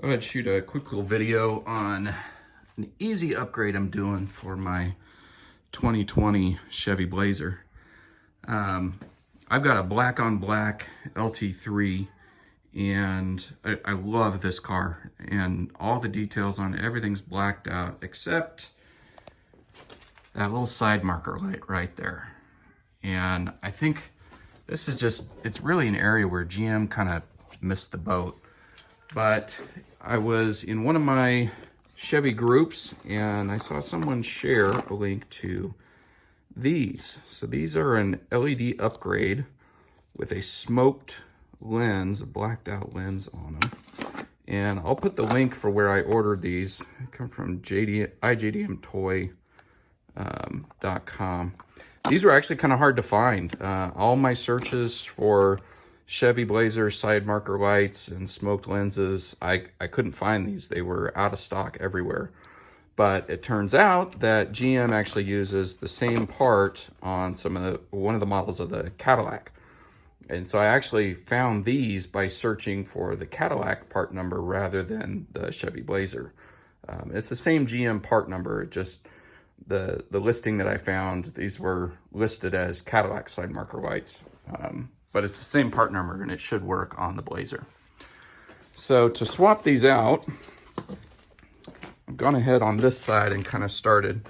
Thought I'd shoot a quick little video on an easy upgrade I'm doing for my 2020 Chevy Blazer. I've got a black on black LT3 and I love this car, and all the details on it, everything's blacked out except that little side marker light right there. And I think this is just, it's really an area where GM kind of missed the boat. But I was in one of my Chevy groups and I saw someone share a link to these. So these are an LED upgrade with a smoked lens, a blacked out lens on them. And I'll put the link for where I ordered these. They come from ijdmtoy.com. These were actually kind of hard to find. All my searches for Chevy Blazer Sidemarker lights and smoked lenses, I couldn't find these. They were out of stock everywhere. But it turns out that GM actually uses the same part on one of the models of the Cadillac. And so I actually found these by searching for the Cadillac part number rather than the Chevy Blazer. It's the same GM part number, just the listing that I found, these were listed as Cadillac Sidemarker lights. But it's the same part number and it should work on the Blazer. So to swap these out, I've gone ahead on this side and kind of started.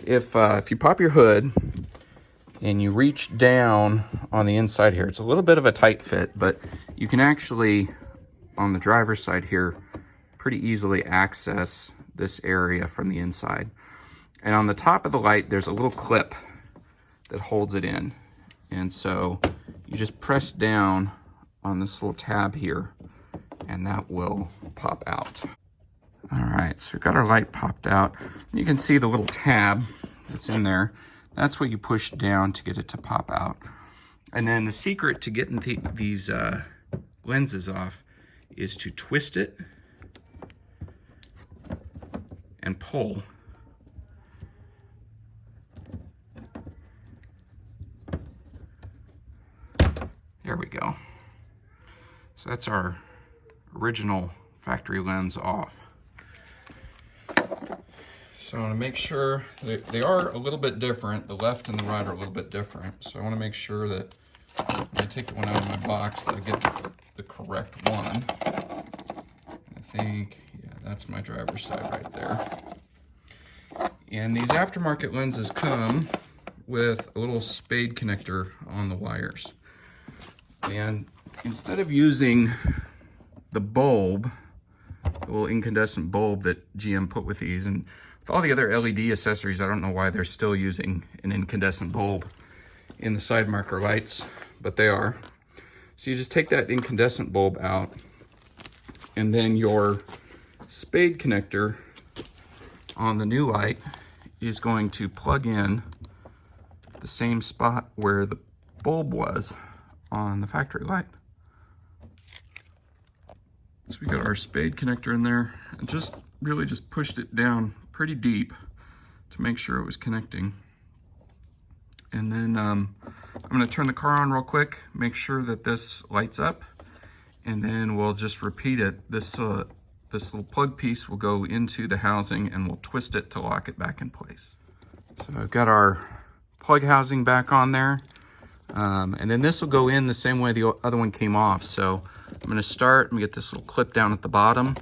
If you pop your hood and you reach down on the inside here, it's a little bit of a tight fit, but you can actually, on the driver's side here, pretty easily access this area from the inside. And on the top of the light, there's a little clip that holds it in. And so you just press down on this little tab here and that will pop out. All right, so we've got our light popped out. You can see the little tab that's in there. That's what you push down to get it to pop out. And then the secret to getting these lenses off is to twist it and pull. There we go. So that's our original factory lens off. So I want to make sure that they are a little bit different. The left and the right are a little bit different. So I want to make sure that when I take the one out of my box that I get the correct one. I think, yeah, that's my driver's side right there. And these aftermarket lenses come with a little spade connector on the wires. And instead of using the bulb, the little incandescent bulb that GM put with these, and with all the other LED accessories, I don't know why they're still using an incandescent bulb in the side marker lights, but they are. So you just take that incandescent bulb out, and then your spade connector on the new light is going to plug in the same spot where the bulb was on the factory light. So we got our spade connector in there and just really just pushed it down pretty deep to make sure it was connecting. And then I'm gonna turn the car on real quick, make sure that this lights up, and then we'll just repeat it. This little plug piece will go into the housing and we'll twist it to lock it back in place. So I've got our plug housing back on there. And then this will go in the same way the other one came off. So I'm going to start and get this little clip down at the bottom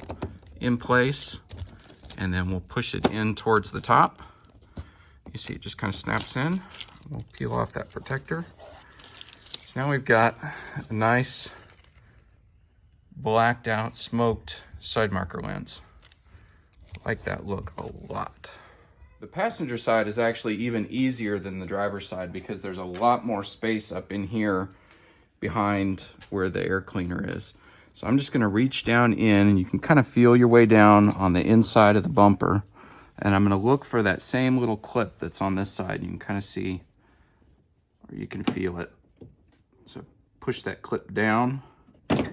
in place, and then we'll push it in towards the top. You see it just kind of snaps in. We'll peel off that protector. So now we've got a nice blacked out smoked side marker lens. I like that look a lot. The passenger side is actually even easier than the driver's side because there's a lot more space up in here behind where the air cleaner is. So I'm just gonna reach down in, and you can kind of feel your way down on the inside of the bumper. And I'm gonna look for that same little clip that's on this side. You can kind of see, or you can feel it. So push that clip down and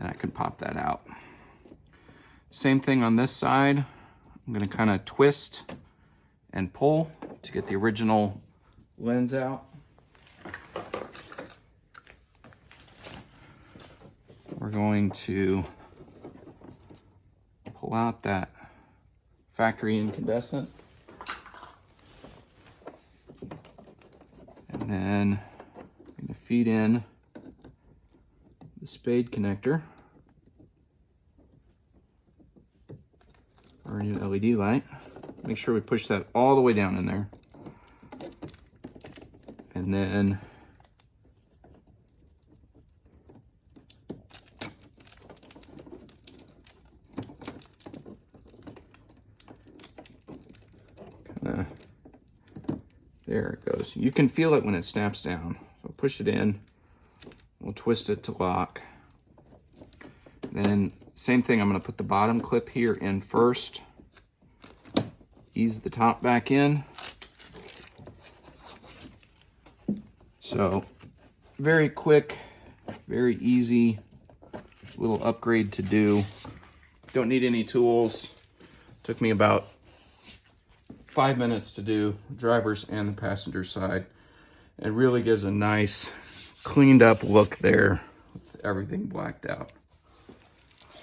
I can pop that out. Same thing on this side. I'm gonna kind of twist and pull to get the original lens out. We're going to pull out that factory incandescent. And then I'm going to feed in the spade connector for our new LED light. Make sure we push that all the way down in there. And then there it goes. You can feel it when it snaps down. So push it in. We'll twist it to lock. Then same thing, I'm going to put the bottom clip here in first. Ease the top back in. So very quick, very easy little upgrade to do. Don't need any tools. Took me about 5 minutes to do, driver's and the passenger side. It really gives a nice cleaned up look there with everything blacked out.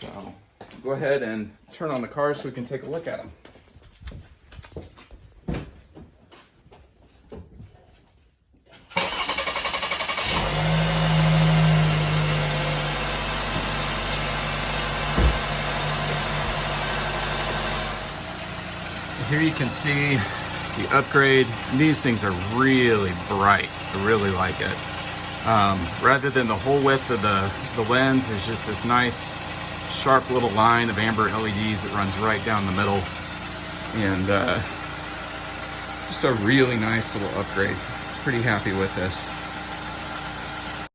So go ahead and turn on the car so we can take a look at them. Here you can see the upgrade. These things are really bright. I really like it. Rather than the whole width of the lens, there's just this nice sharp little line of amber LEDs that runs right down the middle. And just a really nice little upgrade. Pretty happy with this.